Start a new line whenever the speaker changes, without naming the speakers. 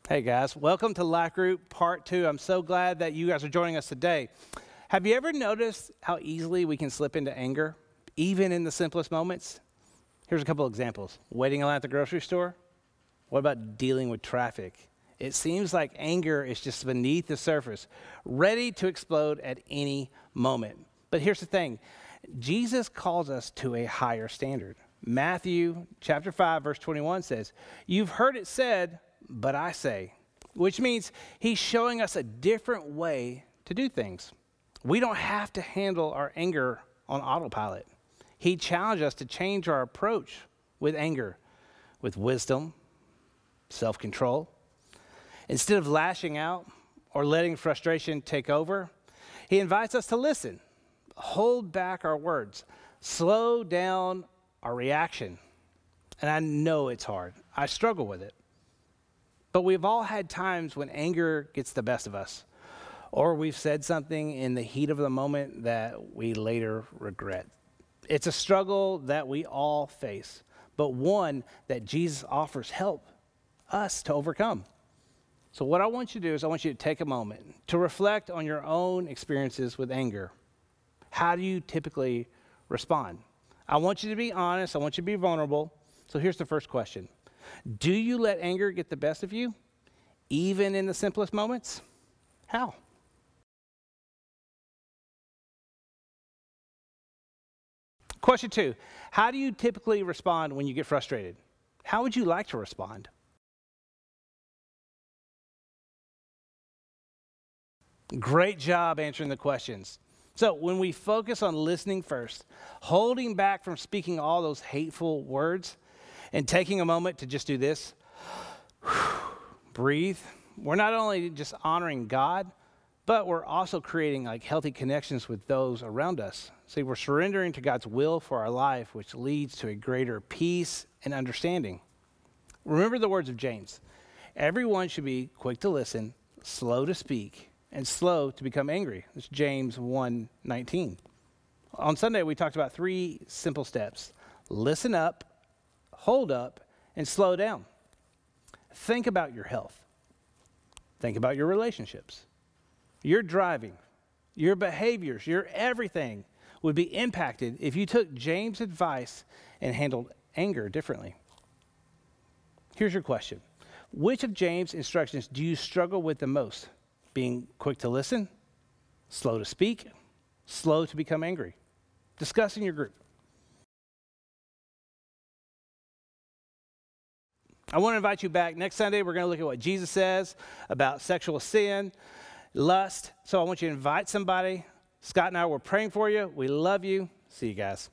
Hey guys, welcome to Life Group Part 2. I'm so glad that you guys are joining us today. Have you ever noticed how easily we can slip into anger, even in the simplest moments? Here's a couple examples. Waiting in line at the grocery store? What about dealing with traffic? It seems like anger is just beneath the surface, ready to explode at any moment. But here's the thing. Jesus calls us to a higher standard. Matthew chapter 5, verse 21 says, "You've heard it said, but I say," which means he's showing us a different way to do things. We don't have to handle our anger on autopilot. He challenged us to change our approach with anger, with wisdom, self-control. Instead of lashing out or letting frustration take over, he invites us to listen, hold back our words, slow down our reaction. And I know it's hard. I struggle with it. But we've all had times when anger gets the best of us, or we've said something in the heat of the moment that we later regret. It's a struggle that we all face, but one that Jesus offers help us to overcome. So what I want you to do is I want you to take a moment to reflect on your own experiences with anger. How do you typically respond? I want you to be honest. I want you to be vulnerable. So here's the first question. Do you let anger get the best of you, even in the simplest moments? How? Question 2, how do you typically respond when you get frustrated? How would you like to respond? Great job answering the questions. So when we focus on listening first, holding back from speaking all those hateful words, and taking a moment to just do this, breathe, we're not only just honoring God, but we're also creating healthy connections with those around us. See, we're surrendering to God's will for our life, which leads to a greater peace and understanding. Remember the words of James. Everyone should be quick to listen, slow to speak, and slow to become angry. It's James 1:19. On Sunday, we talked about 3 simple steps. Listen up, hold up, and slow down. Think about your health. Think about your relationships. Your driving, your behaviors, your everything would be impacted if you took James' advice and handled anger differently. Here's your question. Which of James' instructions do you struggle with the most? Being quick to listen, slow to speak, slow to become angry? Discuss in your group. I want to invite you back. Next Sunday, we're going to look at what Jesus says about sexual sin, lust. So I want you to invite somebody. Scott and I were praying for you. We love you. See you guys.